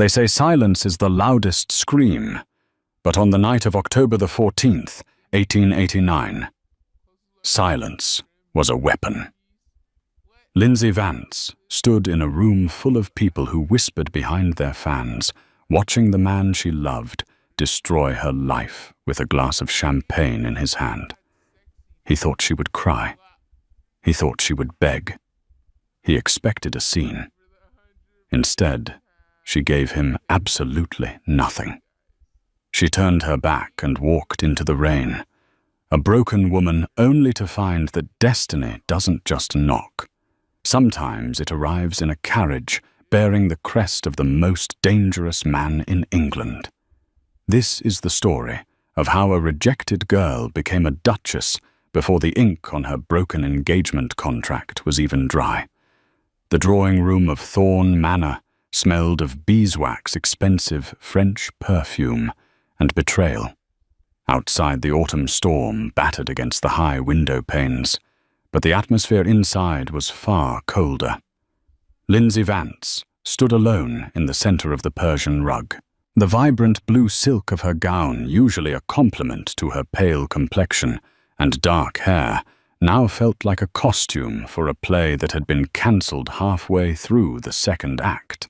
They say silence is the loudest scream, but on the night of October the 14th, 1889, silence was a weapon. Lindsay Vance stood in a room full of people who whispered behind their fans, watching the man she loved destroy her life with a glass of champagne in his hand. He thought she would cry. He thought she would beg. He expected a scene. Instead, she gave him absolutely nothing. She turned her back and walked into the rain, a broken woman only to find that destiny doesn't just knock. Sometimes it arrives in a carriage bearing the crest of the most dangerous man in England. This is the story of how a rejected girl became a duchess before the ink on her broken engagement contract was even dry. The drawing room of Thorne Manor smelled of beeswax, expensive French perfume, and betrayal. Outside, the autumn storm battered against the high window panes, but the atmosphere inside was far colder. Lindsay Vance stood alone in the center of the Persian rug. The vibrant blue silk of her gown, usually a compliment to her pale complexion and dark hair, now felt like a costume for a play that had been cancelled halfway through the second act.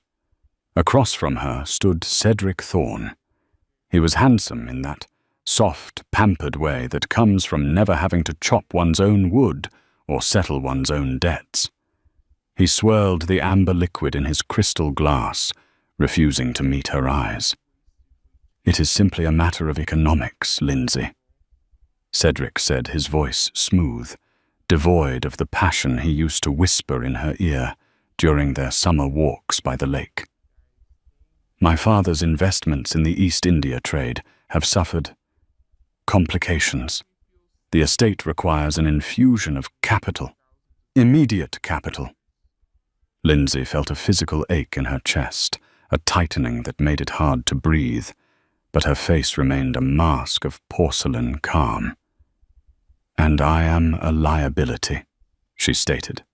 Across from her stood Cedric Thorne. He was handsome in that soft, pampered way that comes from never having to chop one's own wood or settle one's own debts. He swirled the amber liquid in his crystal glass, refusing to meet her eyes. "It is simply a matter of economics, Lindsay," Cedric said, his voice smooth, devoid of the passion he used to whisper in her ear during their summer walks by the lake. "My father's investments in the East India trade have suffered complications. The estate requires an infusion of capital, immediate capital." Lindsay felt a physical ache in her chest, a tightening that made it hard to breathe, but her face remained a mask of porcelain calm. "And I am a liability," she stated.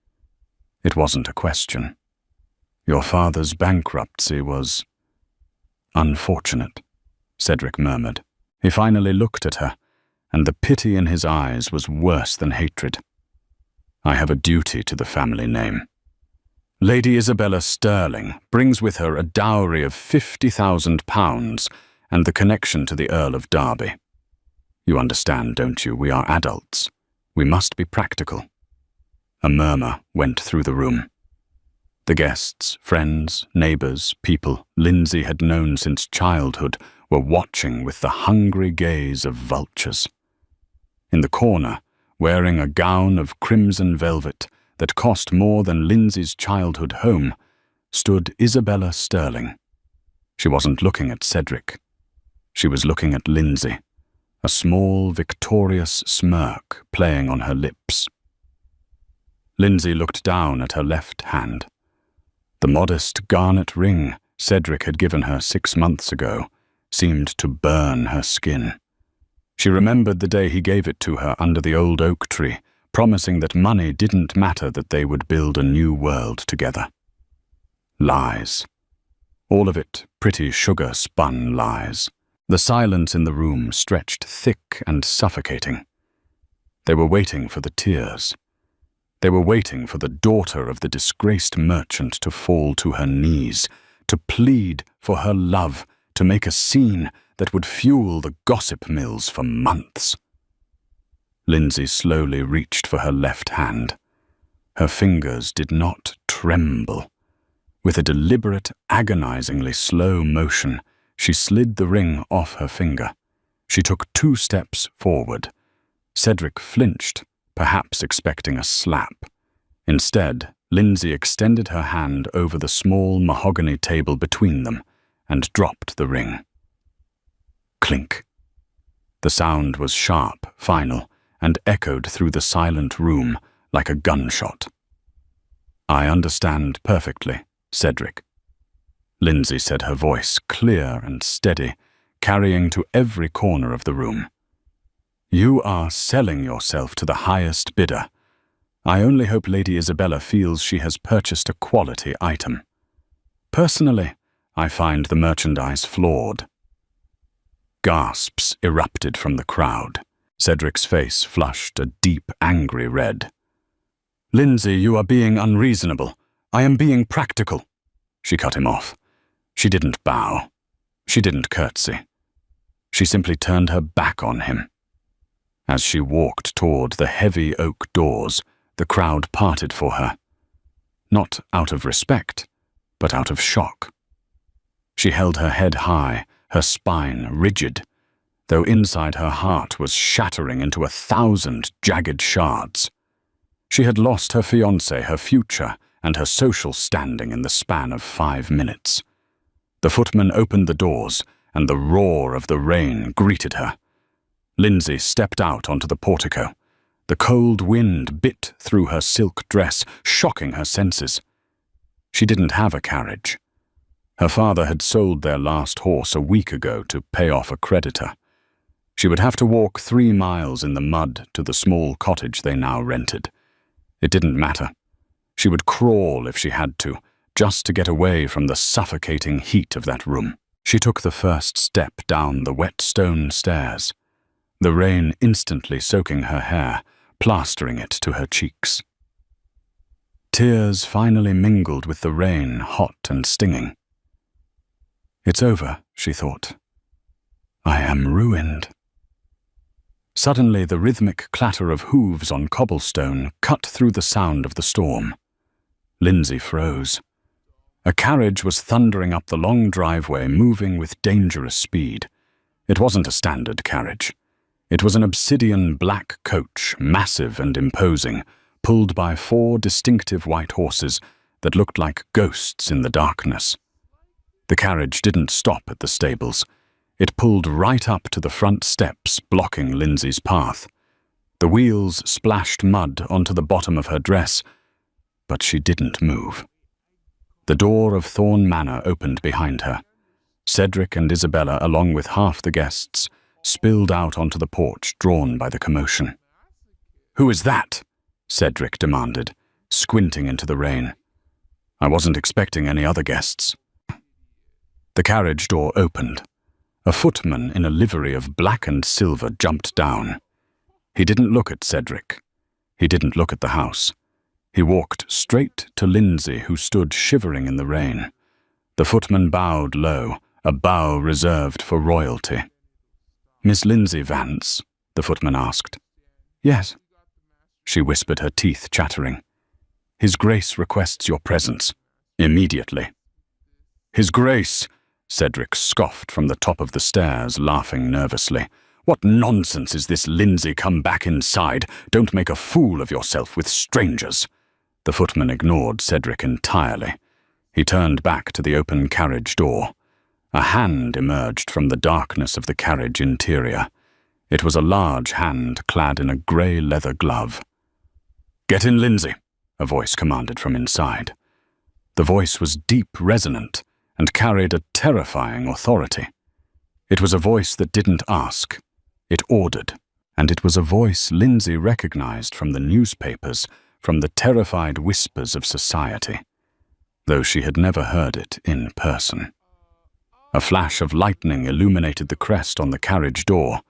"It wasn't a question. Your father's bankruptcy was unfortunate," Cedric murmured. He finally looked at her, and the pity in his eyes was worse than hatred. "I have a duty to the family name. Lady Isabella Sterling brings with her a dowry of £50,000 and the connection to the Earl of Derby. You understand, don't you? We are adults. We must be practical." A murmur went through the room. The guests, friends, neighbors, people Lindsay had known since childhood were watching with the hungry gaze of vultures. In the corner, wearing a gown of crimson velvet that cost more than Lindsay's childhood home, stood Isabella Sterling. She wasn't looking at Cedric. She was looking at Lindsay, a small, victorious smirk playing on her lips. Lindsay looked down at her left hand. The modest garnet ring Cedric had given her 6 months ago seemed to burn her skin. She remembered the day he gave it to her under the old oak tree, promising that money didn't matter, that they would build a new world together. Lies. All of it pretty sugar-spun lies. The silence in the room stretched thick and suffocating. They were waiting for the tears. They were waiting for the daughter of the disgraced merchant to fall to her knees, to plead for her love, to make a scene that would fuel the gossip mills for months. Lindsay slowly reached for her left hand. Her fingers did not tremble. With a deliberate, agonizingly slow motion, she slid the ring off her finger. She took 2 steps forward. Cedric flinched, perhaps expecting a slap. Instead, Lindsay extended her hand over the small mahogany table between them and dropped the ring. Clink. The sound was sharp, final, and echoed through the silent room like a gunshot. "I understand perfectly, Cedric," Lindsay said, her voice clear and steady, carrying to every corner of the room. "You are selling yourself to the highest bidder. I only hope Lady Isabella feels she has purchased a quality item. Personally, I find the merchandise flawed." Gasps erupted from the crowd. Cedric's face flushed a deep, angry red. "Lindsay, you are being unreasonable. I am being practical." She cut him off. She didn't bow. She didn't curtsy. She simply turned her back on him. As she walked toward the heavy oak doors, the crowd parted for her. Not out of respect, but out of shock. She held her head high, her spine rigid, though inside her heart was shattering into 1,000 jagged shards. She had lost her fiancé, her future, and her social standing in the span of 5 minutes. The footman opened the doors, and the roar of the rain greeted her. Lindsay stepped out onto the portico. The cold wind bit through her silk dress, shocking her senses. She didn't have a carriage. Her father had sold their last horse a week ago to pay off a creditor. She would have to walk 3 miles in the mud to the small cottage they now rented. It didn't matter. She would crawl if she had to, just to get away from the suffocating heat of that room. She took the first step down the wet stone stairs, the rain instantly soaking her hair, plastering it to her cheeks. Tears finally mingled with the rain, hot and stinging. "It's over," she thought. "I am ruined." Suddenly, the rhythmic clatter of hooves on cobblestone cut through the sound of the storm. Lindsay froze. A carriage was thundering up the long driveway, moving with dangerous speed. It wasn't a standard carriage. It was an obsidian black coach, massive and imposing, pulled by 4 distinctive white horses that looked like ghosts in the darkness. The carriage didn't stop at the stables. It pulled right up to the front steps, blocking Lindsay's path. The wheels splashed mud onto the bottom of her dress, but she didn't move. The door of Thorn Manor opened behind her. Cedric and Isabella, along with half the guests, spilled out onto the porch, drawn by the commotion. "Who is that?" Cedric demanded, squinting into the rain. "I wasn't expecting any other guests." The carriage door opened. A footman in a livery of black and silver jumped down. He didn't look at Cedric. He didn't look at the house. He walked straight to Lindsay, who stood shivering in the rain. The footman bowed low, a bow reserved for royalty. "Miss Lindsay Vance?" the footman asked. "Yes," she whispered, her teeth chattering. "His Grace requests your presence. Immediately." "His Grace!" Cedric scoffed from the top of the stairs, laughing nervously. "What nonsense is this, Lindsay? Come back inside. Don't make a fool of yourself with strangers." The footman ignored Cedric entirely. He turned back to the open carriage door. A hand emerged from the darkness of the carriage interior. It was a large hand clad in a grey leather glove. "Get in, Lindsay," a voice commanded from inside. The voice was deep, resonant, and carried a terrifying authority. It was a voice that didn't ask. It ordered. And it was a voice Lindsay recognized from the newspapers, from the terrified whispers of society, though she had never heard it in person. A flash of lightning illuminated the crest on the carriage door,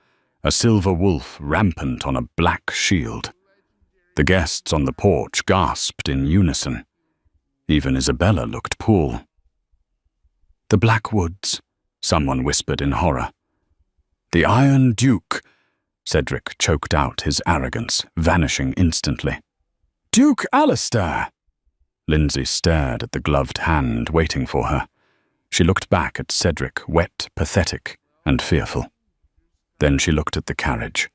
a silver wolf rampant on a black shield. The guests on the porch gasped in unison. Even Isabella looked pale. "The Blackwoods," someone whispered in horror. "The Iron Duke," Cedric choked out his arrogance, vanishing instantly. "Duke Alistair!" Lindsay stared at the gloved hand waiting for her. She looked back at Cedric, wet, pathetic, and fearful. Then she looked at the carriage.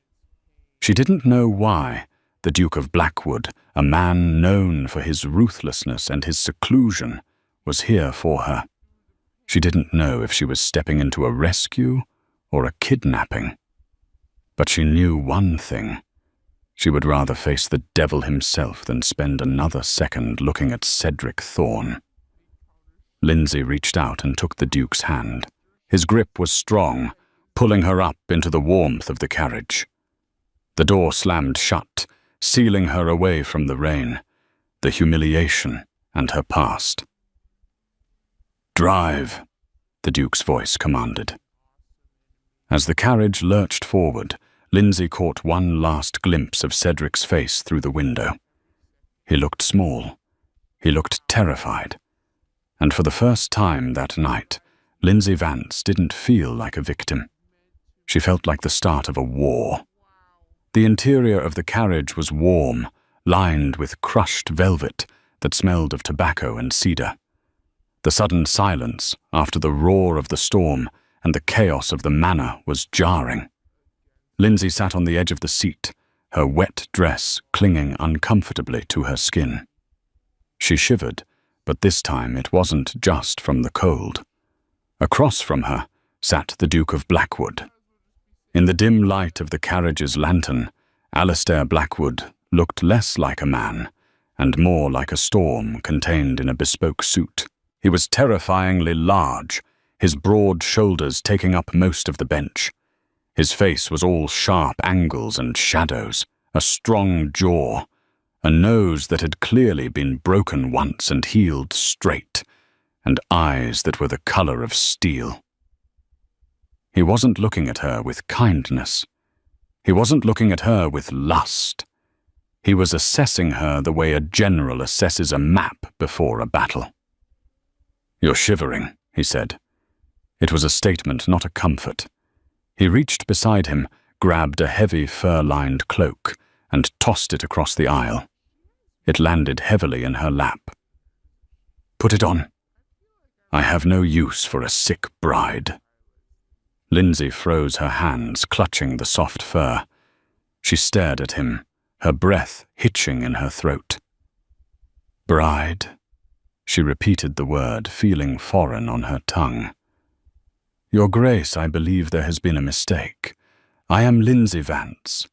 She didn't know why the Duke of Blackwood, a man known for his ruthlessness and his seclusion, was here for her. She didn't know if she was stepping into a rescue or a kidnapping. But she knew one thing. She would rather face the devil himself than spend another second looking at Cedric Thorne. Lindsay reached out and took the Duke's hand. His grip was strong, pulling her up into the warmth of the carriage. The door slammed shut, sealing her away from the rain, the humiliation, and her past. "Drive," the Duke's voice commanded. As the carriage lurched forward, Lindsay caught one last glimpse of Cedric's face through the window. He looked small. He looked terrified. And for the first time that night, Lindsay Vance didn't feel like a victim. She felt like the start of a war. The interior of the carriage was warm, lined with crushed velvet that smelled of tobacco and cedar. The sudden silence after the roar of the storm and the chaos of the manor was jarring. Lindsay sat on the edge of the seat, her wet dress clinging uncomfortably to her skin. She shivered, but this time it wasn't just from the cold. Across from her sat the Duke of Blackwood. In the dim light of the carriage's lantern, Alistair Blackwood looked less like a man and more like a storm contained in a bespoke suit. He was terrifyingly large, his broad shoulders taking up most of the bench. His face was all sharp angles and shadows, a strong jaw, a nose that had clearly been broken once and healed straight, and eyes that were the color of steel. He wasn't looking at her with kindness. He wasn't looking at her with lust. He was assessing her the way a general assesses a map before a battle. "You're shivering," he said. It was a statement, not a comfort. He reached beside him, grabbed a heavy fur-lined cloak, and tossed it across the aisle. It landed heavily in her lap. "Put it on. I have no use for a sick bride." Lindsay froze her hands, clutching the soft fur. She stared at him, her breath hitching in her throat. "Bride?" She repeated the word, feeling foreign on her tongue. "Your Grace, I believe there has been a mistake. I am Lindsay Vance.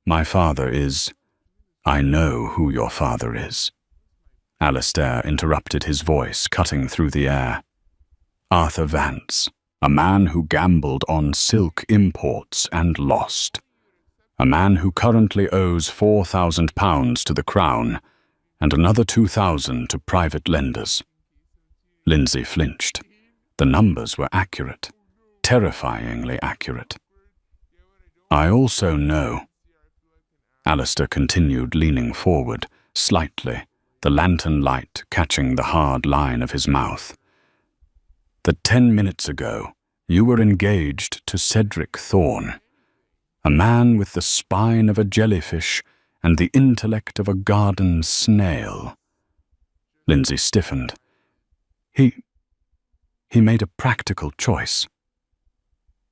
My father is—" "I know who your father is." Alistair interrupted, his voice cutting through the air. "Arthur Vance, a man who gambled on silk imports and lost. A man who currently owes £4,000 to the Crown and another 2,000 to private lenders." Lindsay flinched. The numbers were accurate, terrifyingly accurate. "I also know," Alistair continued, leaning forward, slightly, the lantern light catching the hard line of his mouth, "that 10 minutes ago you were engaged to Cedric Thorne, a man with the spine of a jellyfish and the intellect of a garden snail." Lindsay stiffened. He made a practical choice."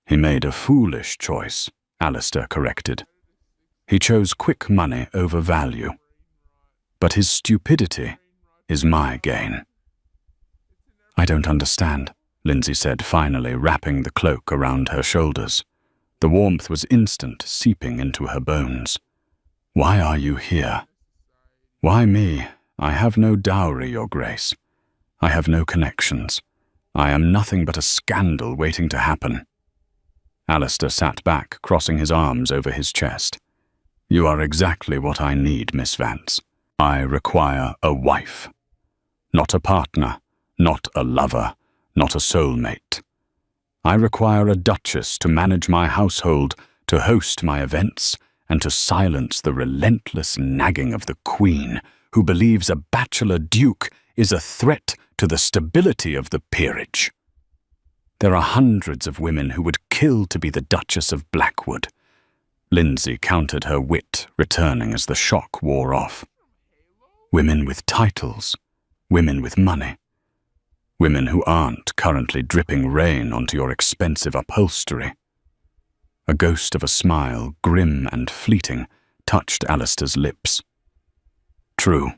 "He made a foolish choice," Alistair corrected. "He chose quick money over value. But his stupidity is my gain." "I don't understand," Lindsay said finally, wrapping the cloak around her shoulders. The warmth was instant, seeping into her bones. "Why are you here?" "Why me? I have no dowry, Your Grace. I have no connections. I am nothing but a scandal waiting to happen." Alistair sat back, crossing his arms over his chest. "You are exactly what I need, Miss Vance. I require a wife. Not a partner, not a lover, not a soulmate. I require a duchess to manage my household, to host my events, and to silence the relentless nagging of the Queen, who believes a bachelor duke is a threat to the stability of the peerage. There are hundreds of women who would kill to be the Duchess of Blackwood." Lindsay countered, her wit returning as the shock wore off. "Women with titles, women with money. Women who aren't currently dripping rain onto your expensive upholstery." A ghost of a smile, grim and fleeting, touched Alistair's lips. "True.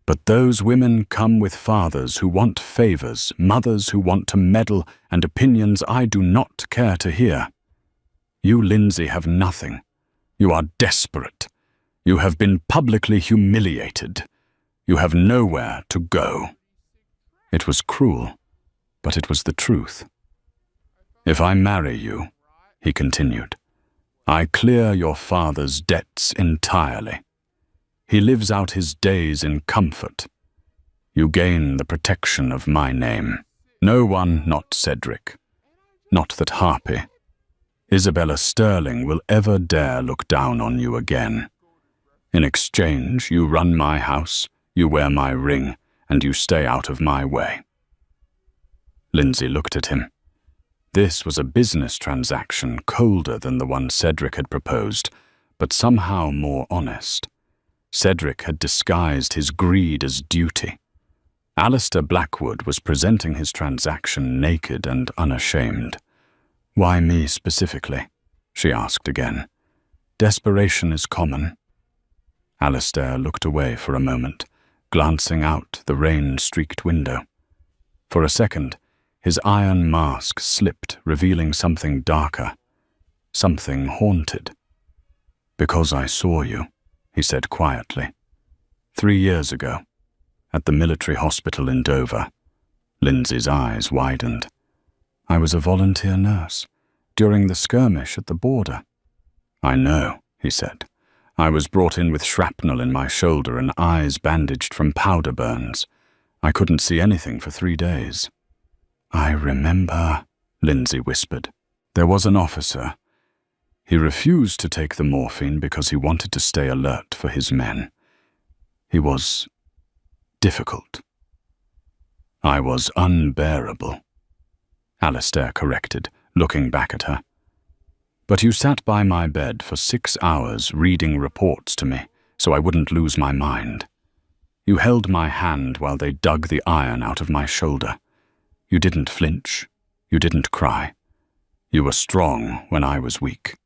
But those women come with fathers who want favors, mothers who want to meddle, and opinions I do not care to hear. You, Lindsay, have nothing. You are desperate. You have been publicly humiliated. You have nowhere to go." It was cruel, but it was the truth. "If I marry you," he continued, "I clear your father's debts entirely. He lives out his days in comfort. You gain the protection of my name. No one, not Cedric, not that Harpy, Isabella Sterling will ever dare look down on you again. In exchange, you run my house, you wear my ring, and you stay out of my way. Lindsay looked at him. This was a business transaction colder than the one Cedric had proposed, but somehow more honest. Cedric had disguised his greed as duty. Alistair Blackwood was presenting his transaction naked and unashamed. "Why me specifically?" she asked again. "Desperation is common." Alistair looked away for a moment, glancing out the rain-streaked window. For a second, his iron mask slipped, revealing something darker, something haunted. "Because I saw you," he said quietly. 3 years ago, at the military hospital in Dover." Lindsay's eyes widened. "I was a volunteer nurse, during the skirmish at the border." "I know," he said. "I was brought in with shrapnel in my shoulder and eyes bandaged from powder burns. I couldn't see anything for 3 days." "I remember," Lindsay whispered. "There was an officer. He refused to take the morphine because he wanted to stay alert for his men. He was difficult." "I was unbearable," Alistair corrected, looking back at her. "But you sat by my bed for 6 hours reading reports to me so I wouldn't lose my mind. You held my hand while they dug the iron out of my shoulder. You didn't flinch. You didn't cry. You were strong when I was weak."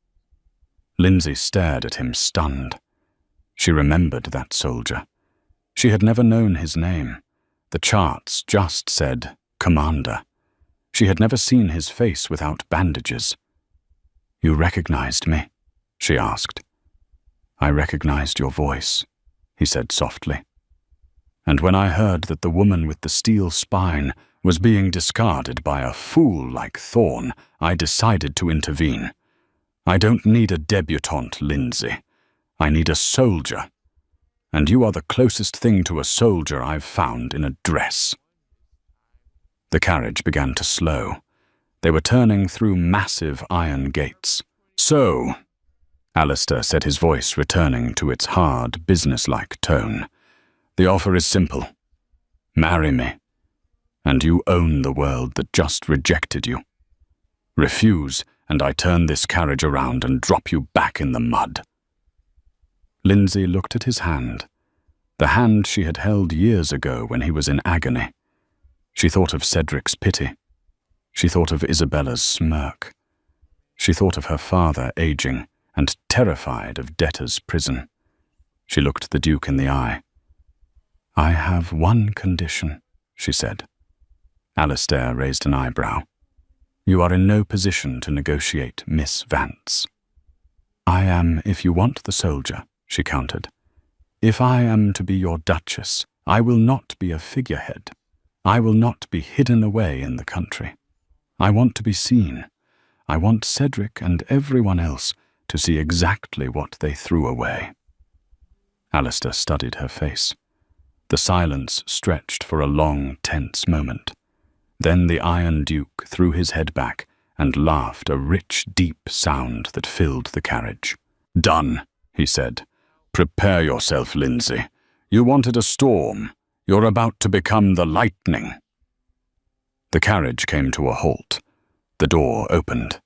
Lindsay stared at him, stunned. She remembered that soldier. She had never known his name. The charts just said Commander. She had never seen his face without bandages. "You recognized me?" she asked. "I recognized your voice," he said softly. "And when I heard that the woman with the steel spine was being discarded by a fool like Thorne, I decided to intervene. I don't need a debutante, Lindsay. I need a soldier. And you are the closest thing to a soldier I've found in a dress." The carriage began to slow. They were turning through massive iron gates. "So," Alistair said, his voice returning to its hard, businesslike tone, "the offer is simple. Marry me, and you own the world that just rejected you. Refuse, and I turn this carriage around and drop you back in the mud." Lindsay looked at his hand, the hand she had held years ago when he was in agony. She thought of Cedric's pity. She thought of Isabella's smirk. She thought of her father aging and terrified of debtor's prison. She looked the Duke in the eye. "I have one condition," she said. Alistair raised an eyebrow. "You are in no position to negotiate, Miss Vance." "I am, if you want the soldier," she countered. "If I am to be your Duchess, I will not be a figurehead. I will not be hidden away in the country. I want to be seen. I want Cedric and everyone else to see exactly what they threw away." Alistair studied her face. The silence stretched for a long, tense moment. Then the Iron Duke threw his head back and laughed a rich, deep sound that filled the carriage. "Done," he said. "Prepare yourself, Lindsay. You wanted a storm. You're about to become the lightning." The carriage came to a halt. The door opened.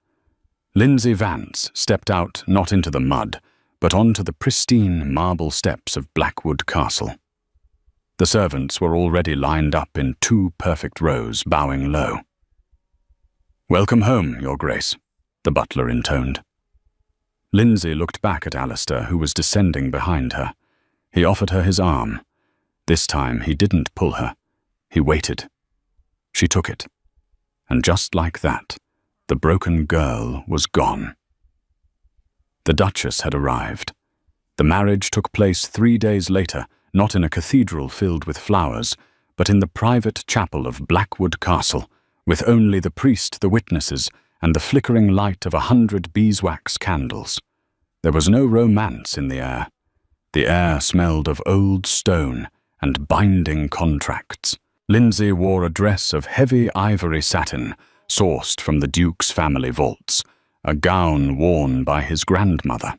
Lindsay Vance stepped out not into the mud, but onto the pristine marble steps of Blackwood Castle. The servants were already lined up in 2 perfect rows, bowing low. "Welcome home, Your Grace," the butler intoned. Lindsay looked back at Alistair, who was descending behind her. He offered her his arm. This time he didn't pull her. He waited. She took it. And just like that, the broken girl was gone. The Duchess had arrived. The marriage took place 3 days later, not in a cathedral filled with flowers, but in the private chapel of Blackwood Castle, with only the priest, the witnesses, and the flickering light of 100 beeswax candles. There was no romance in the air. The air smelled of old stone and binding contracts. Lindsay wore a dress of heavy ivory satin, sourced from the Duke's family vaults, a gown worn by his grandmother.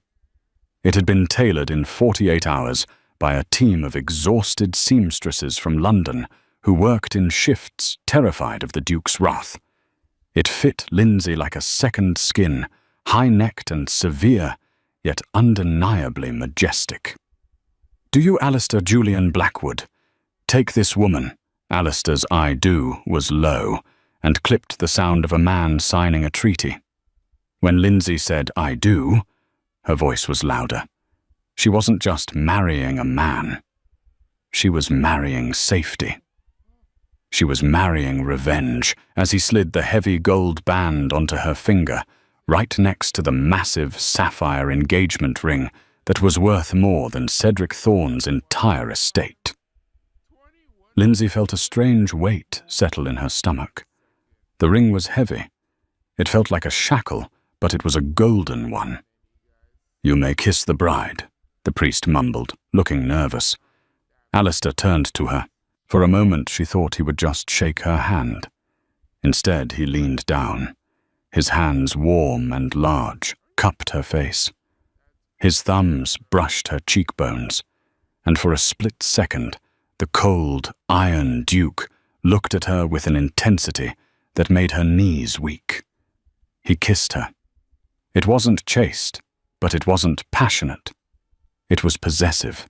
It had been tailored in 48 hours by a team of exhausted seamstresses from London who worked in shifts, terrified of the Duke's wrath. It fit Lindsay like a second skin, high-necked and severe, yet undeniably majestic. "Do you, Alistair Julian Blackwood? Take this woman." Alistair's "I do" was low and clipped the sound of a man signing a treaty. When Lindsay said "I do," her voice was louder. She wasn't just marrying a man. She was marrying safety. She was marrying revenge as he slid the heavy gold band onto her finger, right next to the massive sapphire engagement ring that was worth more than Cedric Thorne's entire estate. Lindsay felt a strange weight settle in her stomach. The ring was heavy. It felt like a shackle, but it was a golden one. "You may kiss the bride," the priest mumbled, looking nervous. Alistair turned to her. For a moment she thought he would just shake her hand. Instead, he leaned down. His hands, warm and large, cupped her face. His thumbs brushed her cheekbones, and for a split second, the cold, iron Duke looked at her with an intensity that made her knees weak. He kissed her. It wasn't chaste, but it wasn't passionate. It was possessive.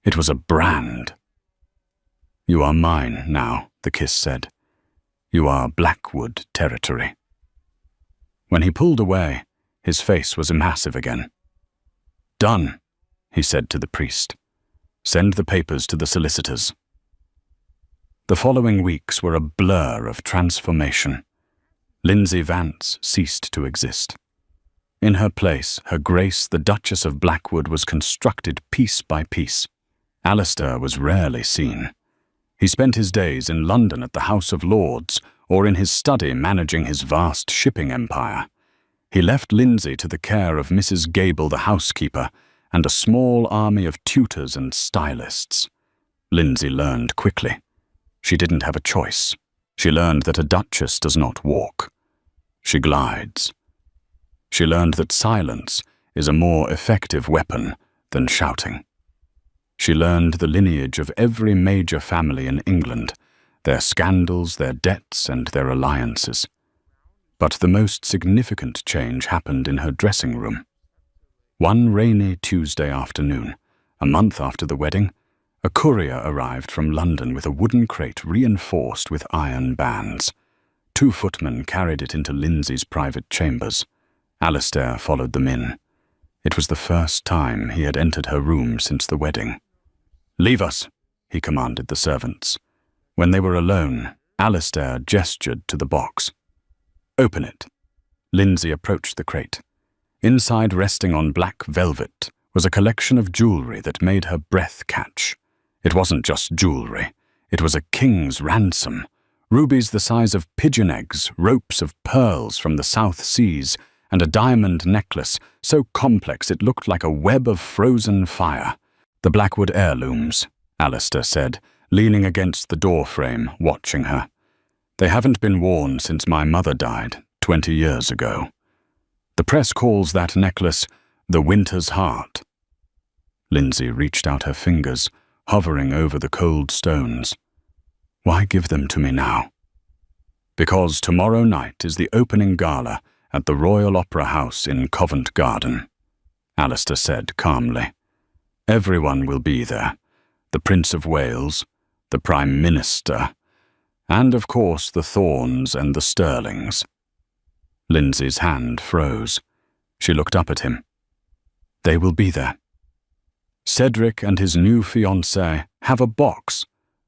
It was a brand. "You are mine now," the kiss said. "You are Blackwood territory." When he pulled away, his face was impassive again. "Done," he said to the priest. "Send the papers to the solicitors." The following weeks were a blur of transformation. Lindsay Vance ceased to exist. In her place, Her Grace the Duchess of Blackwood was constructed piece by piece. Alistair was rarely seen. He spent his days in London at the House of Lords or in his study managing his vast shipping empire. He left Lindsay to the care of Mrs. Gable the housekeeper and a small army of tutors and stylists. Lindsay learned quickly. She didn't have a choice. She learned that a duchess does not walk. She glides. She learned that silence is a more effective weapon than shouting. She learned the lineage of every major family in England, their scandals, their debts, and their alliances. But the most significant change happened in her dressing room. One rainy Tuesday afternoon, a month after the wedding, a courier arrived from London with a wooden crate reinforced with iron bands. 2 footmen carried it into Lindsay's private chambers. Alistair followed them in. It was the first time he had entered her room since the wedding. "Leave us," he commanded the servants. When they were alone, Alistair gestured to the box. "Open it." Lindsay approached the crate. Inside, resting on black velvet, was a collection of jewelry that made her breath catch. It wasn't just jewelry. It was a king's ransom. Rubies the size of pigeon eggs, ropes of pearls from the South Seas, and a diamond necklace so complex it looked like a web of frozen fire. "The Blackwood heirlooms," Alistair said, leaning against the doorframe, watching her. "They haven't been worn since my mother died 20 years ago. The press calls that necklace the Winter's Heart." Lindsay reached out her fingers, hovering over the cold stones. "Why give them to me now?" "Because tomorrow night is the opening gala at the Royal Opera House in Covent Garden," Alistair said calmly. "Everyone will be there. The Prince of Wales, the Prime Minister, and of course the Thornes and the Sterlings." Lindsay's hand froze. She looked up at him. "They will be there. Cedric and his new fiancée have a box.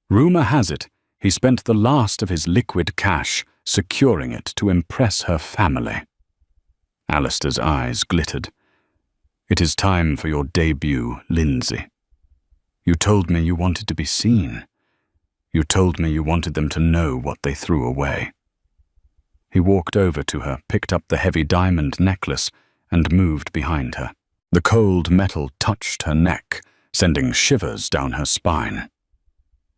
Rumour has it he spent the last of his liquid cash securing it to impress her family." Alistair's eyes glittered. "It is time for your debut, Lindsay. You told me you wanted to be seen. You told me you wanted them to know what they threw away." He walked over to her, picked up the heavy diamond necklace, and moved behind her. The cold metal touched her neck, sending shivers down her spine.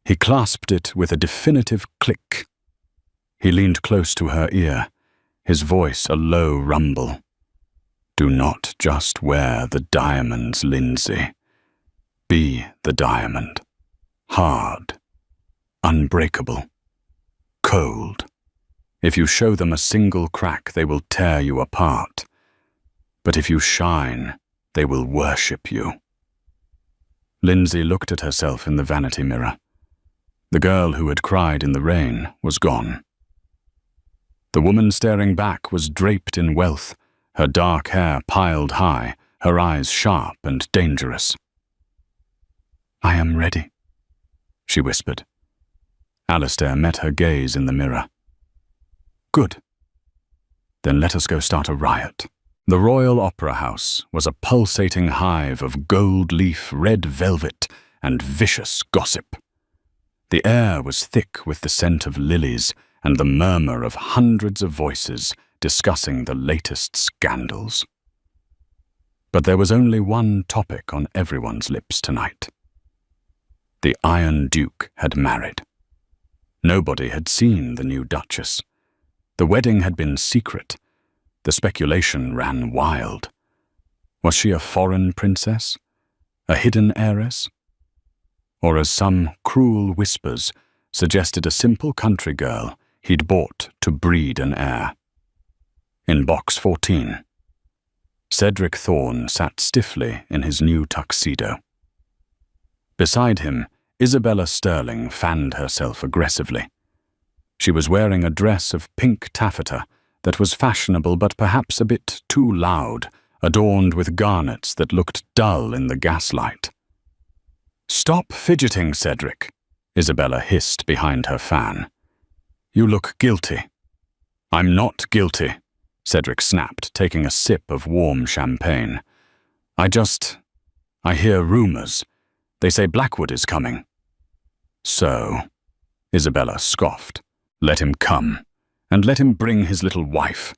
He clasped it with a definitive click. He leaned close to her ear, his voice a low rumble. "Do not just wear the diamonds, Lindsay. Be the diamond. Hard. Unbreakable. Cold. If you show them a single crack, they will tear you apart. But if you shine, they will worship you." Lindsay looked at herself in the vanity mirror. The girl who had cried in the rain was gone. The woman staring back was draped in wealth, her dark hair piled high, her eyes sharp and dangerous. "I am ready," she whispered. Alistair met her gaze in the mirror. "Good. Then let us go start a riot." The Royal Opera House was a pulsating hive of gold leaf, red velvet, and vicious gossip. The air was thick with the scent of lilies and the murmur of hundreds of voices discussing the latest scandals. But there was only one topic on everyone's lips tonight. The Iron Duke had married. Nobody had seen the new Duchess. The wedding had been secret. The speculation ran wild. Was she a foreign princess? A hidden heiress? Or, as some cruel whispers suggested, a simple country girl he'd bought to breed an heir? In box 14, Cedric Thorne sat stiffly in his new tuxedo. Beside him, Isabella Sterling fanned herself aggressively. She was wearing a dress of pink taffeta that was fashionable but perhaps a bit too loud, adorned with garnets that looked dull in the gaslight. "Stop fidgeting, Cedric," Isabella hissed behind her fan. "You look guilty." "I'm not guilty," Cedric snapped, taking a sip of warm champagne. I hear rumors. They say Blackwood is coming." "So," Isabella scoffed, "let him come, and let him bring his little wife.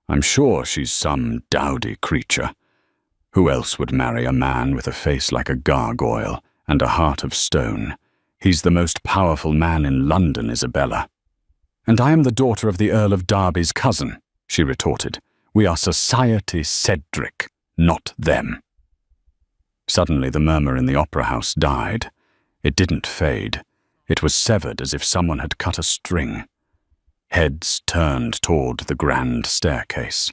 I'm sure she's some dowdy creature. Who else would marry a man with a face like a gargoyle and a heart of stone? He's the most powerful man in London, Isabella." "And I am the daughter of the Earl of Derby's cousin," she retorted. "We are society, Cedric, not them." Suddenly the murmur in the opera house died. It didn't fade. It was severed as if someone had cut a string. Heads turned toward the grand staircase.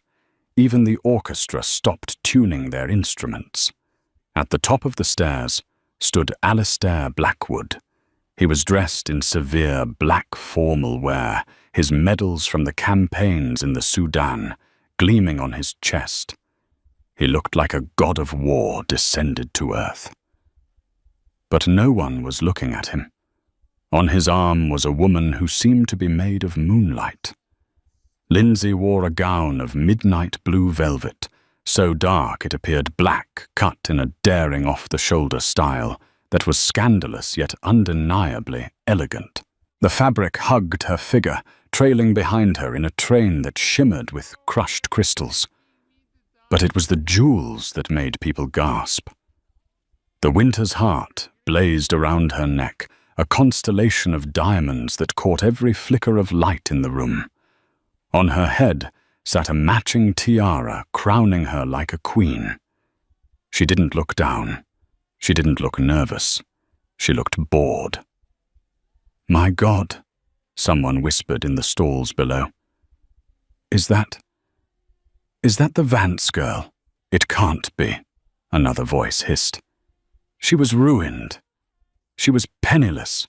Even the orchestra stopped tuning their instruments. At the top of the stairs stood Alistair Blackwood. He was dressed in severe black formal wear, his medals from the campaigns in the Sudan gleaming on his chest. He looked like a god of war descended to earth. But no one was looking at him. On his arm was a woman who seemed to be made of moonlight. Lindsay wore a gown of midnight blue velvet, so dark it appeared black, cut in a daring off-the-shoulder style that was scandalous yet undeniably elegant. The fabric hugged her figure, trailing behind her in a train that shimmered with crushed crystals. But it was the jewels that made people gasp. The winter's heart blazed around her neck, a constellation of diamonds that caught every flicker of light in the room. On her head sat a matching tiara, crowning her like a queen. She didn't look down. She didn't look nervous. She looked bored. "My God," someone whispered in the stalls below. Is that the Vance girl?" "It can't be," another voice hissed. "She was ruined. She was penniless."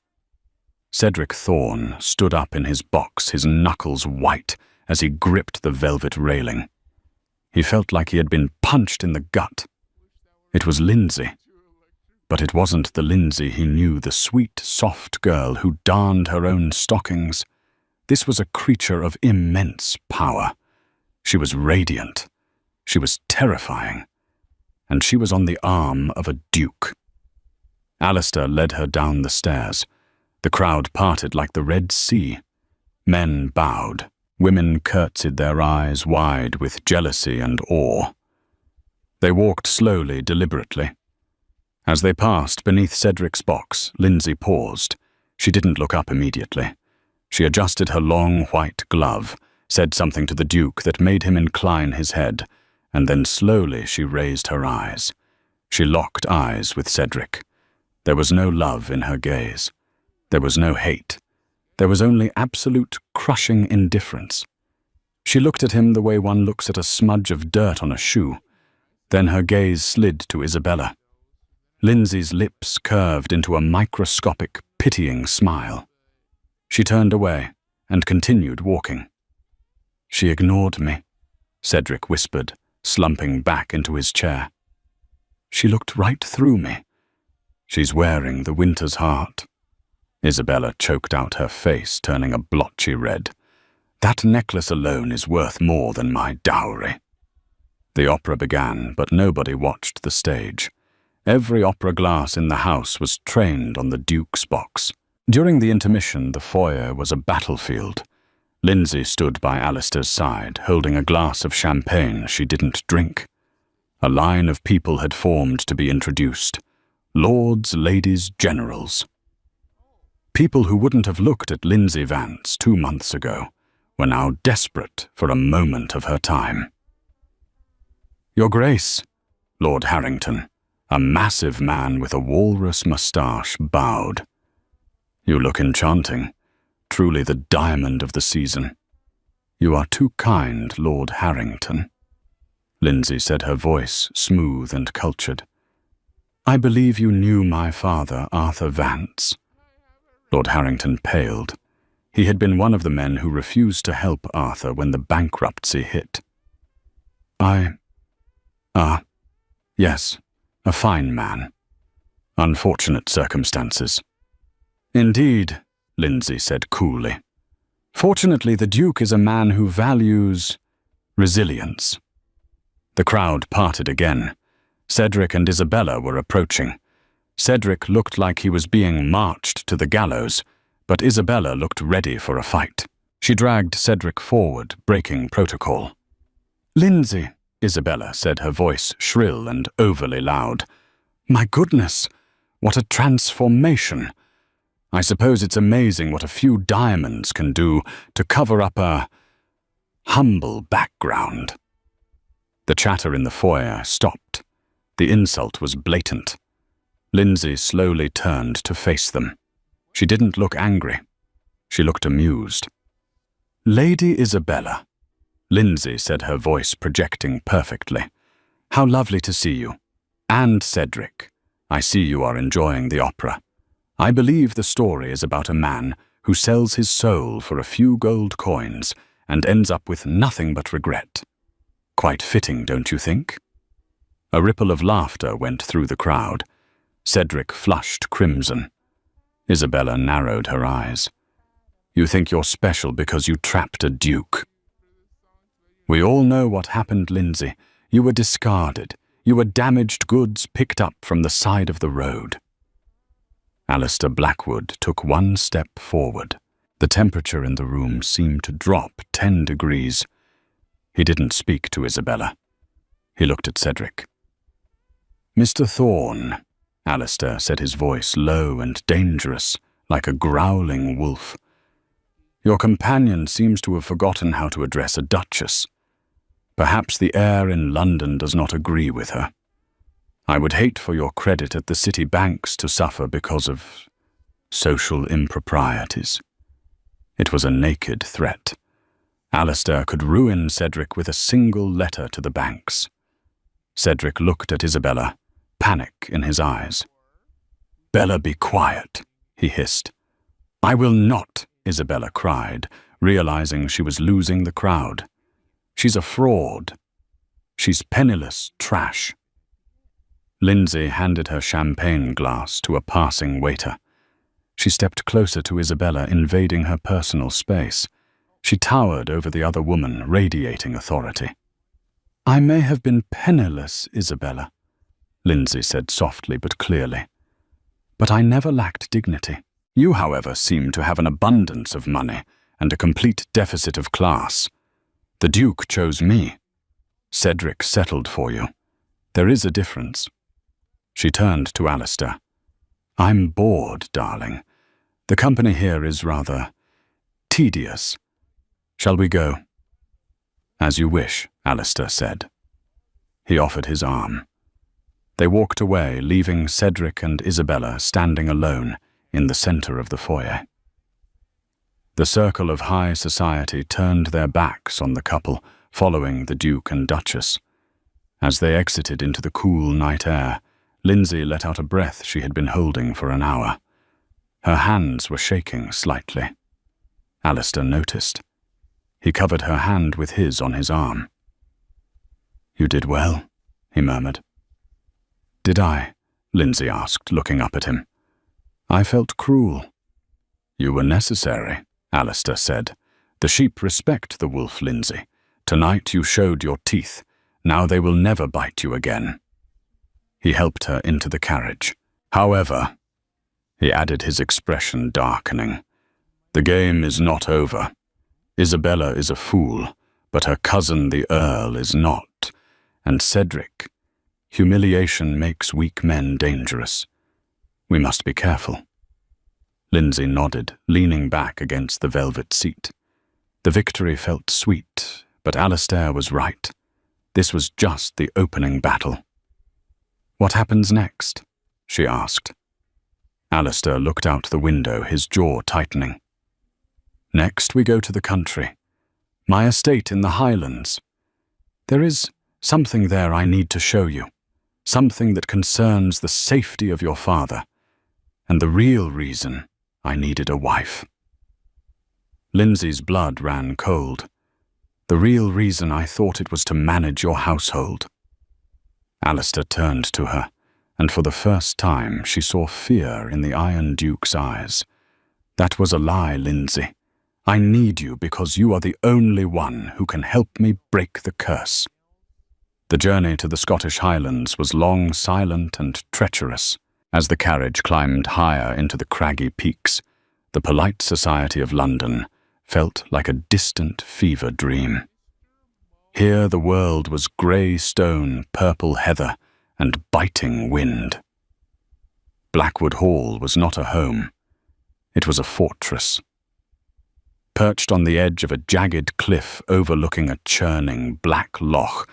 Cedric Thorne stood up in his box, his knuckles white, as he gripped the velvet railing. He felt like he had been punched in the gut. It was Lindsay. But it wasn't the Lindsay he knew, the sweet, soft girl who darned her own stockings. This was a creature of immense power. She was radiant. She was terrifying. And she was on the arm of a duke. Alistair led her down the stairs. The crowd parted like the Red Sea. Men bowed. Women curtsied, their eyes wide with jealousy and awe. They walked slowly, deliberately. As they passed beneath Cedric's box, Lindsay paused. She didn't look up immediately. She adjusted her long white glove, said something to the Duke that made him incline his head, and then slowly she raised her eyes. She locked eyes with Cedric. There was no love in her gaze. There was no hate. There was only absolute, crushing indifference. She looked at him the way one looks at a smudge of dirt on a shoe. Then her gaze slid to Isabella. Lindsay's lips curved into a microscopic, pitying smile. She turned away and continued walking. "She ignored me," Cedric whispered, slumping back into his chair. "She looked right through me. She's wearing the winter's heart." Isabella choked out her face, turning a blotchy red. "That necklace alone is worth more than my dowry." The opera began, but nobody watched the stage. Every opera glass in the house was trained on the Duke's box. During the intermission, the foyer was a battlefield. Lindsay stood by Alistair's side, holding a glass of champagne she didn't drink. A line of people had formed to be introduced. Lords, ladies, generals. People who wouldn't have looked at Lindsay Vance 2 months ago were now desperate for a moment of her time. "Your Grace," Lord Harrington, a massive man with a walrus moustache, bowed. "You look enchanting, truly the diamond of the season." "You are too kind, Lord Harrington," Lindsay said, her voice smooth and cultured. "I believe you knew my father, Arthur Vance." Lord Harrington paled. He had been one of the men who refused to help Arthur when the bankruptcy hit. Yes, a fine man. Unfortunate circumstances." "Indeed," Lindsay said coolly. "Fortunately, the Duke is a man who values resilience." The crowd parted again. Cedric and Isabella were approaching. Cedric looked like he was being marched to the gallows, but Isabella looked ready for a fight. She dragged Cedric forward, breaking protocol. "Lindsay," Isabella said, her voice shrill and overly loud. "My goodness, what a transformation! I suppose it's amazing what a few diamonds can do to cover up a humble background." The chatter in the foyer stopped. The insult was blatant. Lindsay slowly turned to face them. She didn't look angry. She looked amused. "Lady Isabella," Lindsay said, her voice projecting perfectly. "How lovely to see you. And Cedric, I see you are enjoying the opera. I believe the story is about a man who sells his soul for a few gold coins and ends up with nothing but regret. Quite fitting, don't you think?" A ripple of laughter went through the crowd. Cedric flushed crimson. Isabella narrowed her eyes. "You think you're special because you trapped a duke." "We all know what happened, Lindsay. You were discarded. You were damaged goods picked up from the side of the road." Alistair Blackwood took one step forward. The temperature in the room seemed to drop 10 degrees. He didn't speak to Isabella. He looked at Cedric. "Mr. Thorne," Alistair said, his voice low and dangerous, like a growling wolf. "Your companion seems to have forgotten how to address a duchess. Perhaps the air in London does not agree with her. I would hate for your credit at the city banks to suffer because of social improprieties." It was a naked threat. Alistair could ruin Cedric with a single letter to the banks. Cedric looked at Isabella, panic in his eyes. "Bella, be quiet," he hissed. "I will not," Isabella cried, realizing she was losing the crowd. "She's a fraud. She's penniless trash." Lindsay handed her champagne glass to a passing waiter. She stepped closer to Isabella, invading her personal space. She towered over the other woman, radiating authority. "I may have been penniless, Isabella," Lindsay said softly but clearly, "but I never lacked dignity. You, however, seem to have an abundance of money and a complete deficit of class. The Duke chose me. Cedric settled for you. There is a difference." She turned to Alistair. "I'm bored, darling. The company here is rather tedious. Shall we go?" "As you wish," Alistair said. He offered his arm. They walked away, leaving Cedric and Isabella standing alone in the center of the foyer. The circle of high society turned their backs on the couple, following the Duke and Duchess. As they exited into the cool night air, Lindsay let out a breath she had been holding for an hour. Her hands were shaking slightly. Alistair noticed. He covered her hand with his on his arm. "You did well," he murmured. "Did I?" Lindsay asked, looking up at him. "I felt cruel." "You were necessary," Alistair said. "The sheep respect the wolf, Lindsay. Tonight you showed your teeth. Now they will never bite you again." He helped her into the carriage. "However," he added, his expression darkening, "the game is not over. Isabella is a fool, but her cousin the Earl is not. And Cedric, humiliation makes weak men dangerous. We must be careful." Lindsay nodded, leaning back against the velvet seat. The victory felt sweet, but Alistair was right. This was just the opening battle. "What happens next?" she asked. Alistair looked out the window, his jaw tightening. "Next we go to the country. My estate in the Highlands. There is something there I need to show you. Something that concerns the safety of your father, and the real reason I needed a wife." Lindsay's blood ran cold. "The real reason I thought it was to manage your household." Alistair turned to her, and for the first time she saw fear in the Iron Duke's eyes. "That was a lie, Lindsay. I need you because you are the only one who can help me break the curse." The journey to the Scottish Highlands was long, silent, and treacherous. As the carriage climbed higher into the craggy peaks, the polite society of London felt like a distant fever dream. Here the world was grey stone, purple heather, and biting wind. Blackwood Hall was not a home. It was a fortress. Perched on the edge of a jagged cliff overlooking a churning black loch,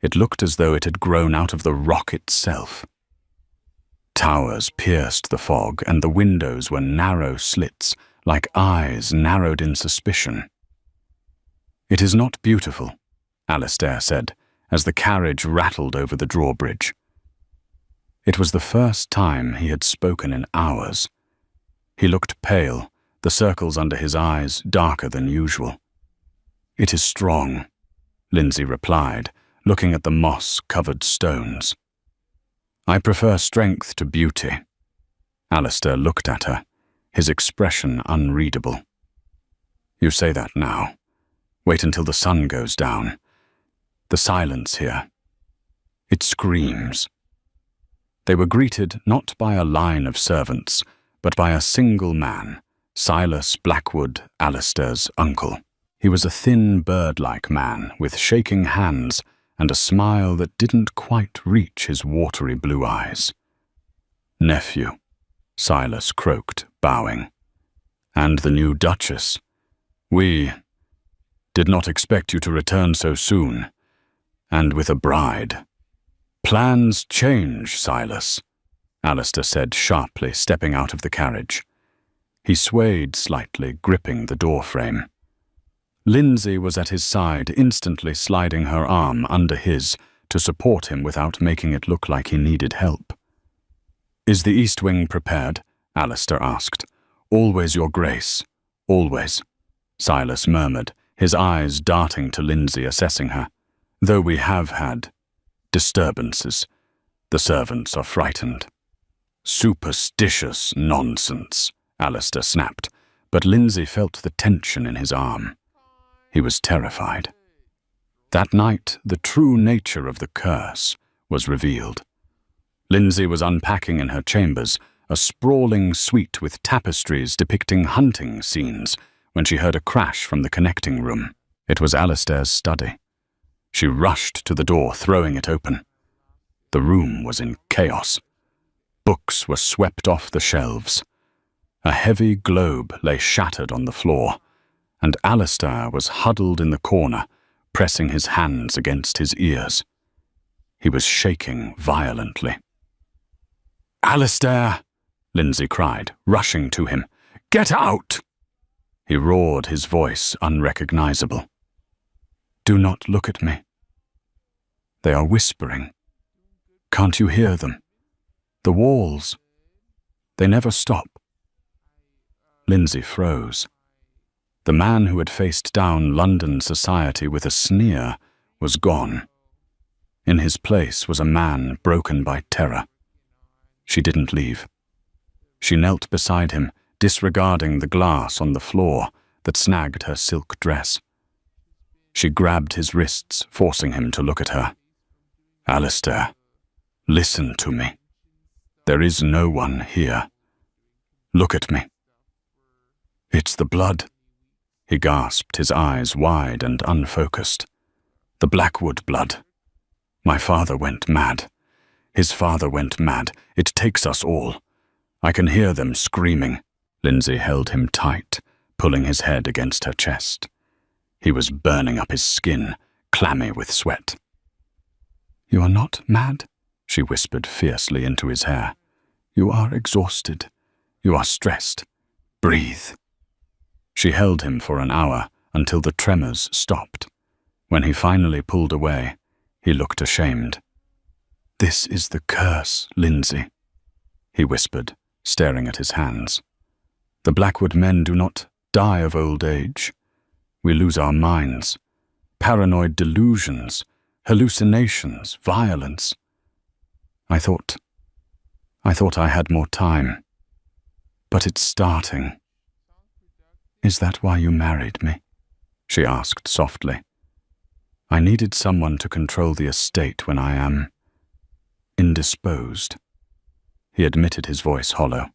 it looked as though it had grown out of the rock itself. Towers pierced the fog, and the windows were narrow slits, like eyes narrowed in suspicion. "It is not beautiful," Alistair said, as the carriage rattled over the drawbridge. It was the first time he had spoken in hours. He looked pale, the circles under his eyes darker than usual. "It is strong," Lindsay replied, looking at the moss-covered stones. "I prefer strength to beauty." Alistair looked at her, his expression unreadable. "You say that now. Wait until the sun goes down. The silence here. It screams." They were greeted not by a line of servants, but by a single man, Silas Blackwood, Alistair's uncle. He was a thin, bird-like man with shaking hands and a smile that didn't quite reach his watery blue eyes. "Nephew," Silas croaked, bowing. "And the new Duchess. We did not expect you to return so soon, and with a bride." "Plans change, Silas," Alistair said sharply, stepping out of the carriage. He swayed slightly, gripping the doorframe. Lindsay was at his side, instantly sliding her arm under his to support him without making it look like he needed help. "Is the East Wing prepared?" Alistair asked. "Always, Your Grace. Always," Silas murmured, his eyes darting to Lindsay, assessing her. "Though we have had disturbances. The servants are frightened." "Superstitious nonsense," Alistair snapped, but Lindsay felt the tension in his arm. He was terrified. That night, the true nature of the curse was revealed. Lindsay was unpacking in her chambers, a sprawling suite with tapestries depicting hunting scenes, when she heard a crash from the connecting room. It was Alistair's study. She rushed to the door, throwing it open. The room was in chaos. Books were swept off the shelves. A heavy globe lay shattered on the floor, and Alistair was huddled in the corner, pressing his hands against his ears. He was shaking violently. "Alistair!" Lindsay cried, rushing to him. "Get out!" He roared, his voice unrecognizable. "Do not look at me. They are whispering. Can't you hear them? The walls. They never stop." Lindsay froze. The man who had faced down London society with a sneer was gone. In his place was a man broken by terror. She didn't leave. She knelt beside him, disregarding the glass on the floor that snagged her silk dress. She grabbed his wrists, forcing him to look at her. "Alistair, listen to me. There is no one here. Look at me." "It's the blood," he gasped, his eyes wide and unfocused. "The Blackwood blood. My father went mad. His father went mad. It takes us all. I can hear them screaming." Lindsay held him tight, pulling his head against her chest. He was burning up his skin, clammy with sweat. "You are not mad," she whispered fiercely into his hair. "You are exhausted. You are stressed. Breathe." She held him for an hour until the tremors stopped. When he finally pulled away, he looked ashamed. "This is the curse, Lindsay," he whispered, staring at his hands. "The Blackwood men do not die of old age. We lose our minds. Paranoid delusions, hallucinations, violence. I thought I had more time. But it's starting." "Is that why you married me?" she asked softly. "I needed someone to control the estate when I am indisposed." He admitted, his voice hollow.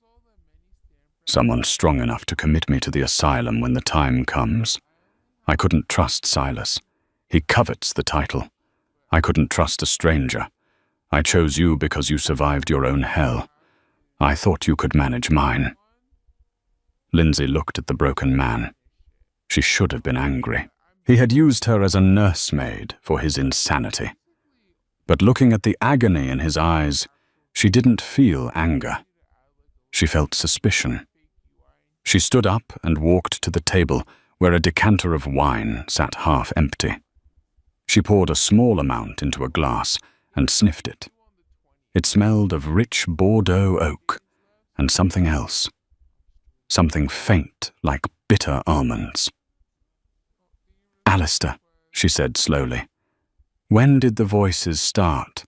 "Someone strong enough to commit me to the asylum when the time comes. I couldn't trust Silas. He covets the title. I couldn't trust a stranger. I chose you because you survived your own hell. I thought you could manage mine." Lindsay looked at the broken man. She should have been angry. He had used her as a nursemaid for his insanity. But looking at the agony in his eyes, she didn't feel anger. She felt suspicion. She stood up and walked to the table where a decanter of wine sat half empty. She poured a small amount into a glass and sniffed it. It smelled of rich Bordeaux oak and something else. Something faint like bitter almonds. "Alistair," she said slowly, "when did the voices start?"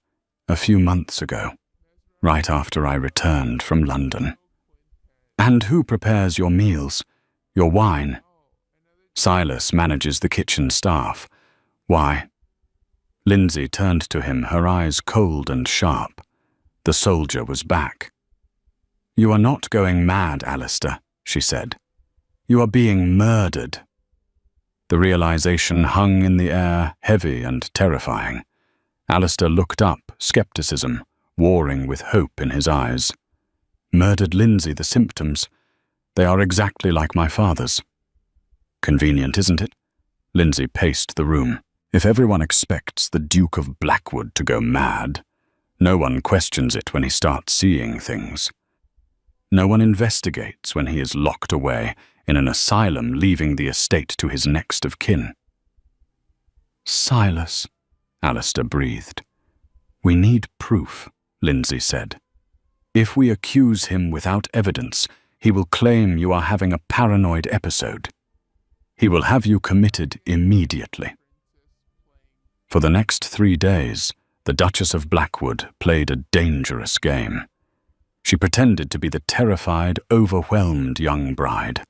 "A few months ago, right after I returned from London." "And who prepares your meals, your wine?" "Silas manages the kitchen staff." "Why?" Lindsay turned to him, her eyes cold and sharp. The soldier was back. "You are not going mad, Alistair," she said. "You are being murdered." The realization hung in the air, heavy and terrifying. Alistair looked up, skepticism warring with hope in his eyes. "Murdered Lindsay, the symptoms. They are exactly like my father's." "Convenient, isn't it?" Lindsay paced the room. "If everyone expects the Duke of Blackwood to go mad, no one questions it when he starts seeing things. No one investigates when he is locked away in an asylum, leaving the estate to his next of kin." "Silas," Alistair breathed. "We need proof," Lindsay said. "If we accuse him without evidence, he will claim you are having a paranoid episode. He will have you committed immediately." For the next 3 days, the Duchess of Blackwood played a dangerous game. She pretended to be the terrified, overwhelmed young bride.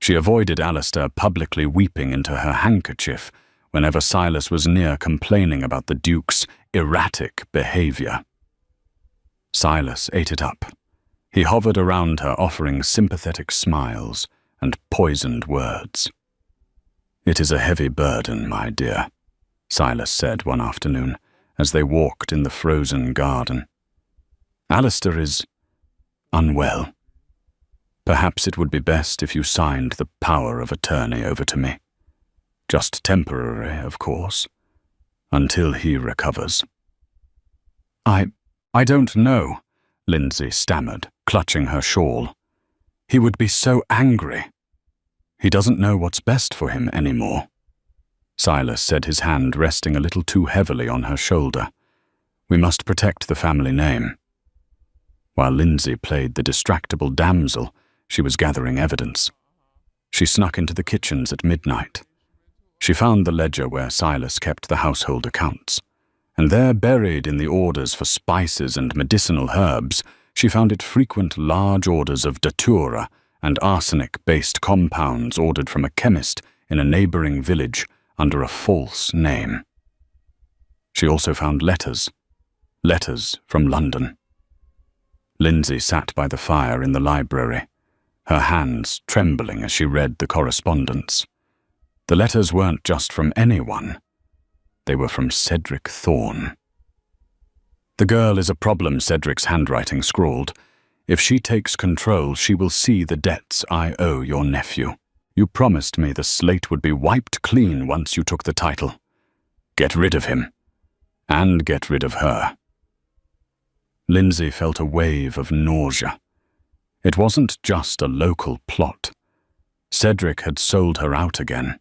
She avoided Alistair publicly weeping into her handkerchief whenever Silas was near, complaining about the Duke's erratic behavior. Silas ate it up. He hovered around her, offering sympathetic smiles and poisoned words. "It is a heavy burden, my dear," Silas said one afternoon as they walked in the frozen garden. "Alistair is unwell. Perhaps it would be best if you signed the power of attorney over to me. Just temporary, of course, until he recovers." I don't know," Lindsay stammered, clutching her shawl. "He would be so angry. He doesn't know what's best for him anymore." Silas said, his hand resting a little too heavily on her shoulder. "We must protect the family name." While Lindsay played the distractible damsel, she was gathering evidence. She snuck into the kitchens at midnight. She found the ledger where Silas kept the household accounts, and there, buried in the orders for spices and medicinal herbs, she found it frequent large orders of datura and arsenic-based compounds ordered from a chemist in a neighboring village under a false name. She also found letters from London. Lindsay sat by the fire in the library, her hands trembling as she read the correspondence. The letters weren't just from anyone. They were from Cedric Thorne. "The girl is a problem," Cedric's handwriting scrawled. "If she takes control, she will see the debts I owe your nephew. You promised me the slate would be wiped clean once you took the title. Get rid of him, and get rid of her." Lindsay felt a wave of nausea. It wasn't just a local plot. Cedric had sold her out again.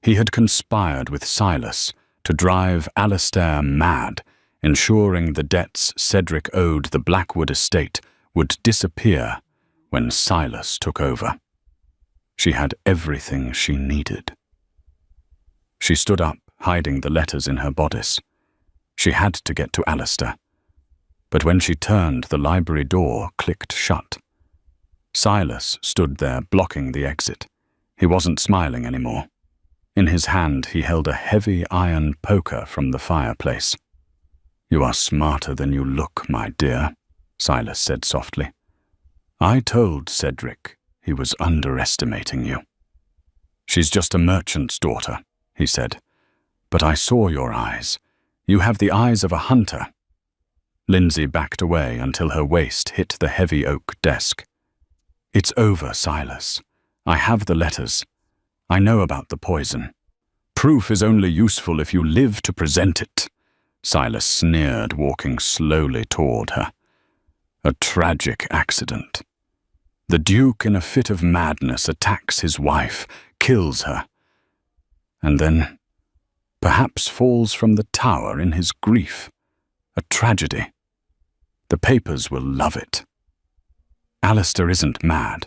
He had conspired with Silas to drive Alistair mad, ensuring the debts Cedric owed the Blackwood estate would disappear when Silas took over. She had everything she needed. She stood up, hiding the letters in her bodice. She had to get to Alistair. But when she turned, the library door clicked shut. Silas stood there, blocking the exit. He wasn't smiling anymore. In his hand, he held a heavy iron poker from the fireplace. "You are smarter than you look, my dear," Silas said softly. "I told Cedric he was underestimating you." "She's just a merchant's daughter," he said. "But I saw your eyes. You have the eyes of a hunter." Lindsay backed away until her waist hit the heavy oak desk. "It's over, Silas. I have the letters. I know about the poison. Proof is only useful if you live to present it," Silas sneered, walking slowly toward her. "A tragic accident. The Duke, in a fit of madness, attacks his wife, kills her, and then perhaps falls from the tower in his grief. A tragedy. The papers will love it." "Alistair isn't mad,"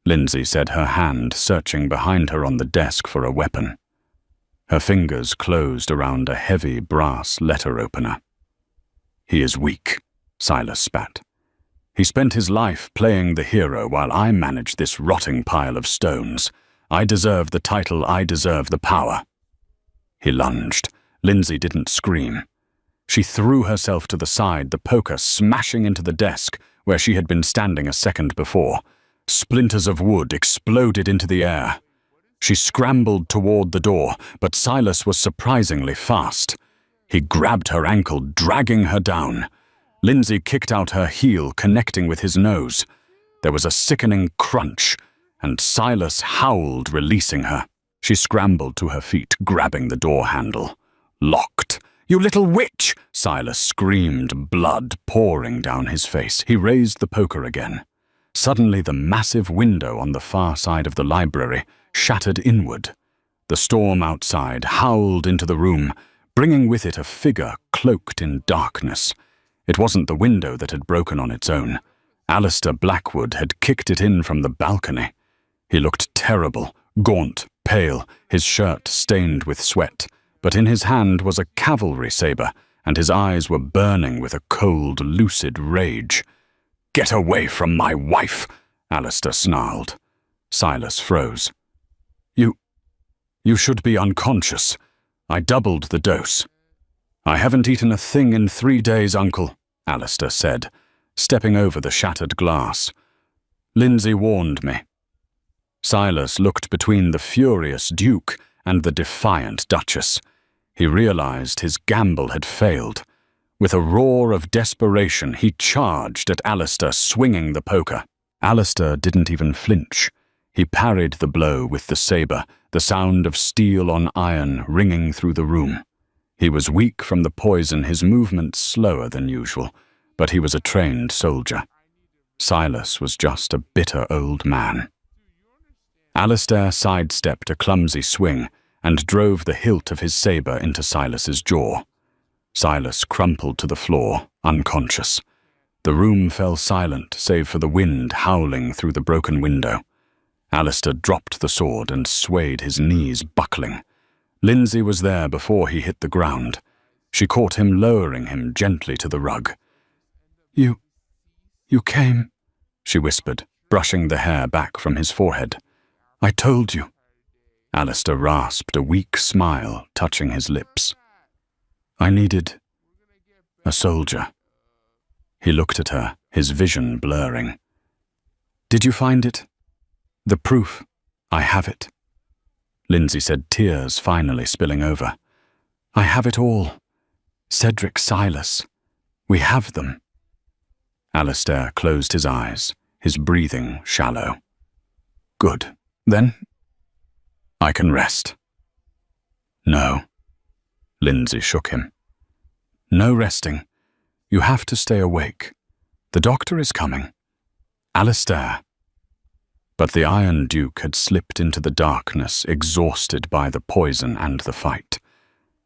Lindsay said, her hand searching behind her on the desk for a weapon. Her fingers closed around a heavy brass letter opener. "He is weak," Silas spat. "He spent his life playing the hero while I managed this rotting pile of stones. I deserve the title, I deserve the power." He lunged. Lindsay didn't scream. She threw herself to the side, the poker smashing into the desk where she had been standing a second before. Splinters of wood exploded into the air. She scrambled toward the door, but Silas was surprisingly fast. He grabbed her ankle, dragging her down. Lindsay kicked out her heel, connecting with his nose. There was a sickening crunch, and Silas howled, releasing her. She scrambled to her feet, grabbing the door handle. Locked. "You little witch!" Silas screamed, blood pouring down his face. He raised the poker again. Suddenly, the massive window on the far side of the library shattered inward. The storm outside howled into the room, bringing with it a figure cloaked in darkness. It wasn't the window that had broken on its own. Alistair Blackwood had kicked it in from the balcony. He looked terrible, gaunt, pale, his shirt stained with sweat, but in his hand was a cavalry saber, and his eyes were burning with a cold, lucid rage. "Get away from my wife!" Alistair snarled. Silas froze. You should be unconscious. I doubled the dose." "I haven't eaten a thing in 3 days, Uncle," Alistair said, stepping over the shattered glass. "Lindsay warned me." Silas looked between the furious Duke and the defiant Duchess. He realized his gamble had failed. With a roar of desperation, he charged at Alistair, swinging the poker. Alistair didn't even flinch. He parried the blow with the saber, the sound of steel on iron ringing through the room. He was weak from the poison, his movements slower than usual, but he was a trained soldier. Silas was just a bitter old man. Alistair sidestepped a clumsy swing and drove the hilt of his saber into Silas's jaw. Silas crumpled to the floor, unconscious. The room fell silent, save for the wind howling through the broken window. Alistair dropped the sword and swayed, his knees buckling. Lindsay was there before he hit the ground. She caught him, lowering him gently to the rug. You came," she whispered, brushing the hair back from his forehead. "I told you." Alistair rasped, a weak smile touching his lips. "I needed a soldier." He looked at her, his vision blurring. "Did you find it?" "The proof. I have it." Lindsay said, tears finally spilling over. "I have it all. Cedric, Silas. We have them." Alistair closed his eyes, his breathing shallow. "Good. Then I can rest." "No." Lindsay shook him. "No resting. You have to stay awake. The doctor is coming. Alistair." But the Iron Duke had slipped into the darkness, exhausted by the poison and the fight.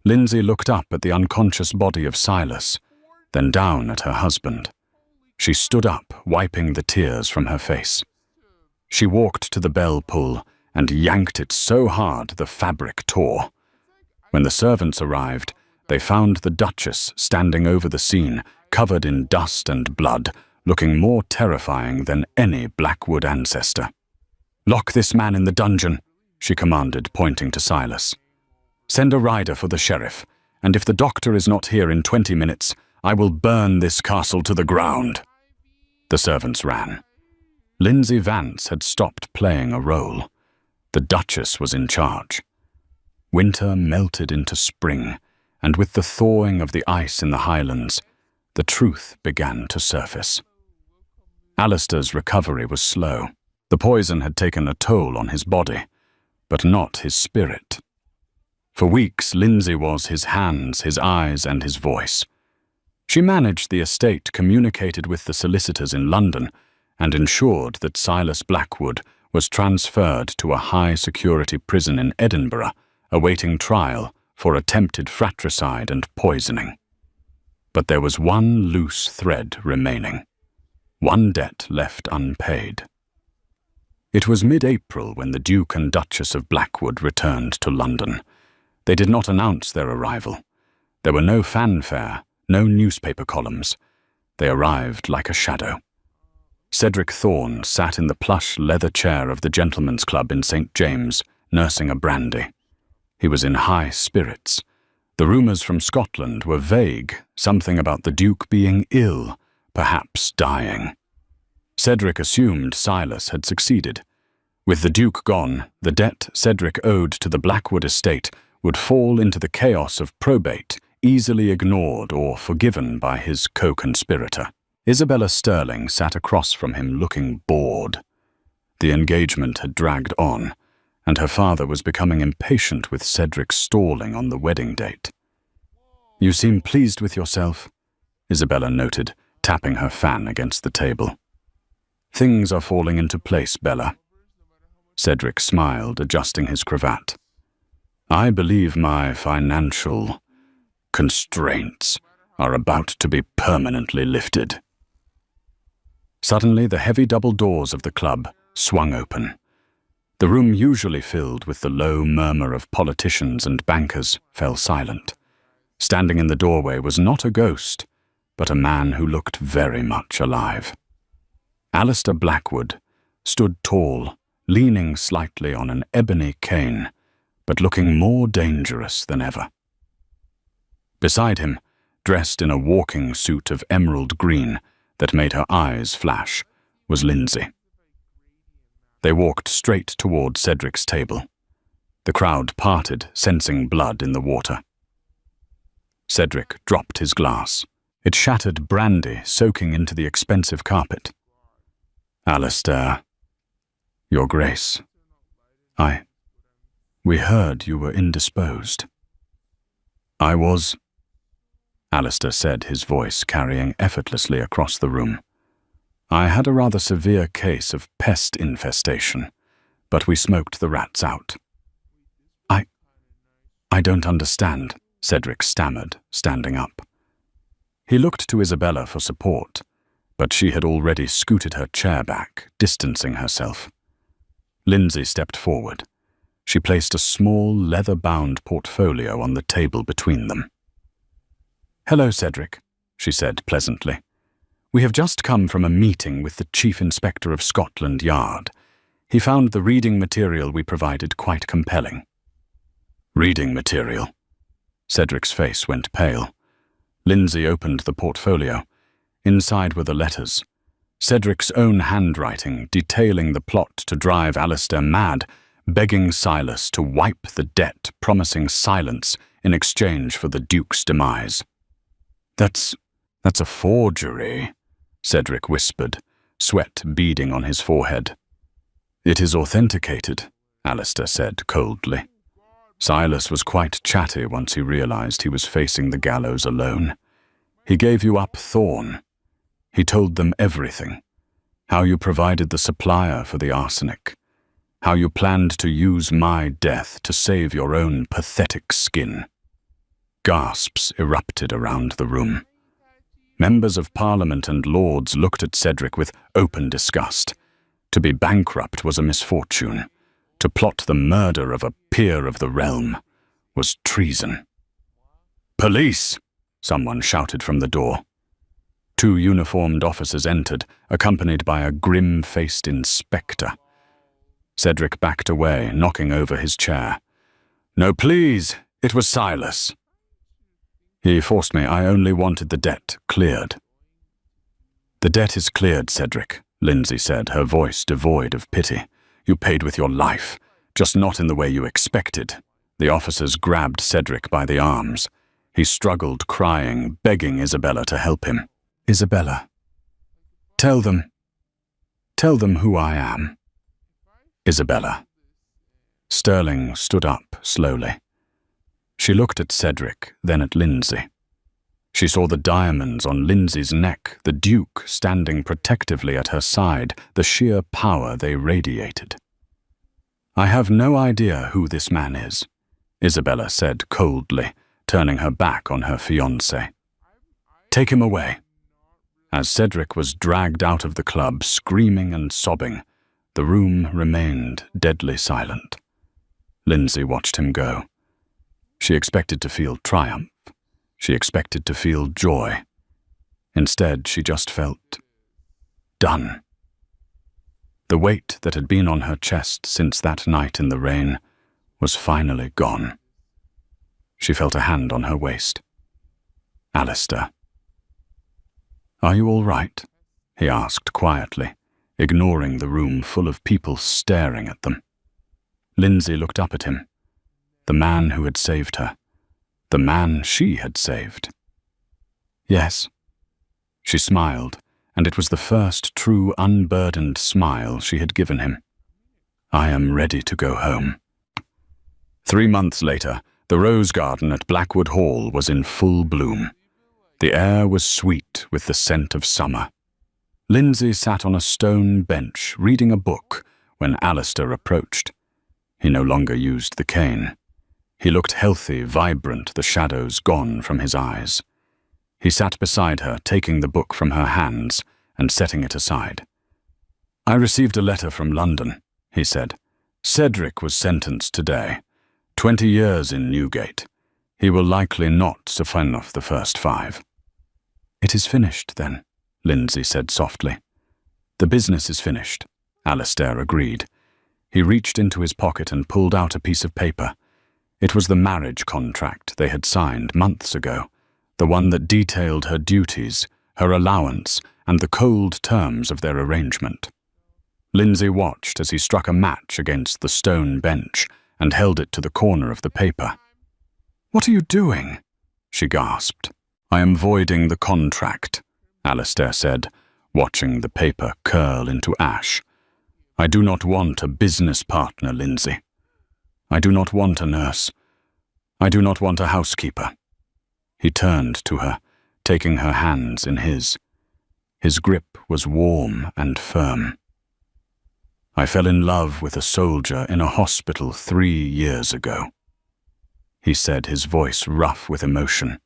Lindsay looked up at the unconscious body of Silas, then down at her husband. She stood up, wiping the tears from her face. She walked to the bell pull and yanked it so hard the fabric tore. When the servants arrived, they found the Duchess standing over the scene, covered in dust and blood, looking more terrifying than any Blackwood ancestor. "Lock this man in the dungeon," she commanded, pointing to Silas. "Send a rider for the sheriff, and if the doctor is not here in 20 minutes, I will burn this castle to the ground." The servants ran. Lindsay Vance had stopped playing a role. The Duchess was in charge. Winter melted into spring, and with the thawing of the ice in the Highlands, the truth began to surface. Alistair's recovery was slow. The poison had taken a toll on his body, but not his spirit. For weeks, Lindsay was his hands, his eyes, and his voice. She managed the estate, communicated with the solicitors in London, and ensured that Silas Blackwood was transferred to a high-security prison in Edinburgh, awaiting trial for attempted fratricide and poisoning. But there was one loose thread remaining, one debt left unpaid. It was mid-April when the Duke and Duchess of Blackwood returned to London. They did not announce their arrival. There were no fanfare, no newspaper columns. They arrived like a shadow. Cedric Thorne sat in the plush leather chair of the Gentlemen's Club in St. James, nursing a brandy. He was in high spirits. The rumours from Scotland were vague, something about the Duke being ill, perhaps dying. Cedric assumed Silas had succeeded. With the Duke gone, the debt Cedric owed to the Blackwood estate would fall into the chaos of probate, easily ignored or forgiven by his co-conspirator. Isabella Sterling sat across from him looking bored. The engagement had dragged on, and her father was becoming impatient with Cedric stalling on the wedding date. "You seem pleased with yourself," Isabella noted, tapping her fan against the table. "Things are falling into place, Bella." Cedric smiled, adjusting his cravat. "I believe my financial constraints are about to be permanently lifted." Suddenly, the heavy double doors of the club swung open. The room usually filled with the low murmur of politicians and bankers fell silent. Standing in the doorway was not a ghost, but a man who looked very much alive. Alistair Blackwood stood tall, leaning slightly on an ebony cane, but looking more dangerous than ever. Beside him, dressed in a walking suit of emerald green that made her eyes flash, was Lindsay. They walked straight toward Cedric's table. The crowd parted, sensing blood in the water. Cedric dropped his glass. It shattered brandy, soaking into the expensive carpet. Alistair, Your Grace, we heard you were indisposed. I was, Alistair said, his voice carrying effortlessly across the room. I had a rather severe case of pest infestation, but we smoked the rats out. I don't understand, Cedric stammered, standing up. He looked to Isabella for support, but she had already scooted her chair back, distancing herself. Lindsay stepped forward. She placed a small, leather-bound portfolio on the table between them. "Hello, Cedric," she said pleasantly. "We have just come from a meeting with the Chief Inspector of Scotland Yard. He found the reading material we provided quite compelling." "Reading material?" Cedric's face went pale. Lindsay opened the portfolio. Inside were the letters. Cedric's own handwriting detailing the plot to drive Alistair mad, begging Silas to wipe the debt, promising silence in exchange for the Duke's demise. That's a forgery," Cedric whispered, sweat beading on his forehead. "It is authenticated," Alistair said coldly. Silas was quite chatty once he realized he was facing the gallows alone. He gave you up Thorn. He told them everything. How you provided the supplier for the arsenic. How you planned to use my death to save your own pathetic skin. Gasps erupted around the room. Members of Parliament and Lords looked at Cedric with open disgust. To be bankrupt was a misfortune. To plot the murder of a peer of the realm was treason. "Police!" someone shouted from the door. Two uniformed officers entered, accompanied by a grim-faced inspector. Cedric backed away, knocking over his chair. "No, please, it was Silas." "He forced me. I only wanted the debt cleared." "The debt is cleared, Cedric," Lindsay said, her voice devoid of pity. "You paid with your life, just not in the way you expected." The officers grabbed Cedric by the arms. He struggled, crying, begging Isabella to help him. "Isabella, tell them who I am." "Isabella." Sterling stood up slowly. She looked at Cedric, then at Lindsay. She saw the diamonds on Lindsay's neck, the Duke standing protectively at her side, the sheer power they radiated. "I have no idea who this man is," Isabella said coldly, turning her back on her fiancé. "Take him away." As Cedric was dragged out of the club, screaming and sobbing, the room remained deadly silent. Lindsay watched him go. She expected to feel triumph. She expected to feel joy. Instead, she just felt done. The weight that had been on her chest since that night in the rain was finally gone. She felt a hand on her waist. "Alistair." "Are you all right?" he asked quietly, ignoring the room full of people staring at them. Lindsay looked up at him. The man who had saved her. The man she had saved. "Yes." She smiled, and it was the first true unburdened smile she had given him. "I am ready to go home." 3 months later, the rose garden at Blackwood Hall was in full bloom. The air was sweet with the scent of summer. Lindsay sat on a stone bench reading a book when Alistair approached. He no longer used the cane. He looked healthy, vibrant, the shadows gone from his eyes. He sat beside her, taking the book from her hands and setting it aside. "I received a letter from London," he said. "Cedric was sentenced today. 20 years in Newgate. He will likely not siphon off the first 5. "It is finished, then," Lindsay said softly. "The business is finished," Alistair agreed. He reached into his pocket and pulled out a piece of paper. It was the marriage contract they had signed months ago, the one that detailed her duties, her allowance, and the cold terms of their arrangement. Lindsay watched as he struck a match against the stone bench and held it to the corner of the paper. "What are you doing?" she gasped. "I am voiding the contract," Alistair said, watching the paper curl into ash. "I do not want a business partner, Lindsay. I do not want a nurse. I do not want a housekeeper." He turned to her, taking her hands in his. His grip was warm and firm. "I fell in love with a soldier in a hospital 3 years ago," he said, his voice rough with emotion.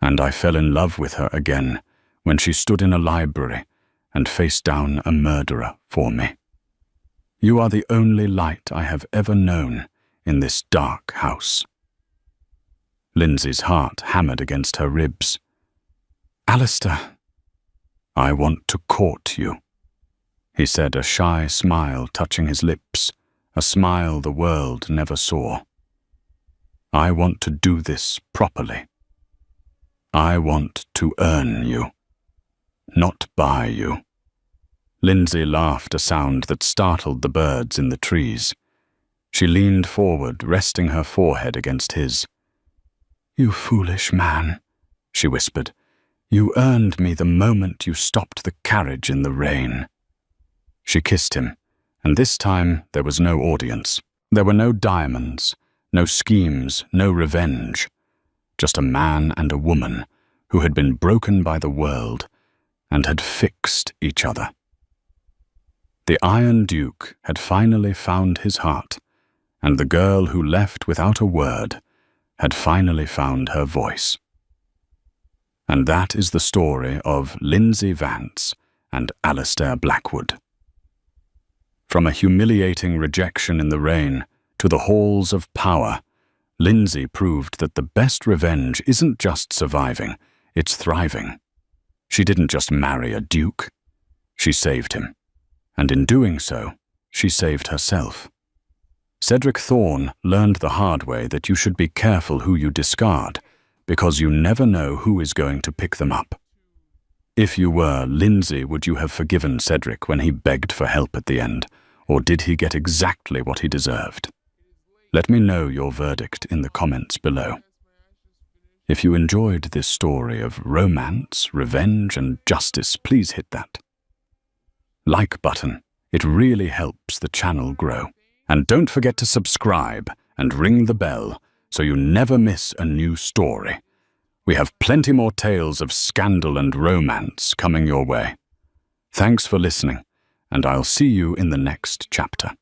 "And I fell in love with her again when she stood in a library and faced down a murderer for me. You are the only light I have ever known in this dark house." Lindsay's heart hammered against her ribs. "Alistair." "I want to court you," he said, a shy smile touching his lips, a smile the world never saw. "I want to do this properly. I want to earn you, not buy you." Lindsay laughed, a sound that startled the birds in the trees. She leaned forward, resting her forehead against his. "You foolish man," she whispered. "You earned me the moment you stopped the carriage in the rain." She kissed him, and this time there was no audience. There were no diamonds, no schemes, no revenge. Just a man and a woman who had been broken by the world and had fixed each other. The Iron Duke had finally found his heart, and the girl who left without a word had finally found her voice. And that is the story of Lindsay Vance and Alistair Blackwood. From a humiliating rejection in the rain to the halls of power, Lindsay proved that the best revenge isn't just surviving, it's thriving. She didn't just marry a duke, she saved him. And in doing so, she saved herself. Cedric Thorne learned the hard way that you should be careful who you discard, because you never know who is going to pick them up. If you were Lindsay, would you have forgiven Cedric when he begged for help at the end, or did he get exactly what he deserved? Let me know your verdict in the comments below. If you enjoyed this story of romance, revenge, and justice, please hit that like button. It really helps the channel grow. And don't forget to subscribe and ring the bell so you never miss a new story. We have plenty more tales of scandal and romance coming your way. Thanks for listening, and I'll see you in the next chapter.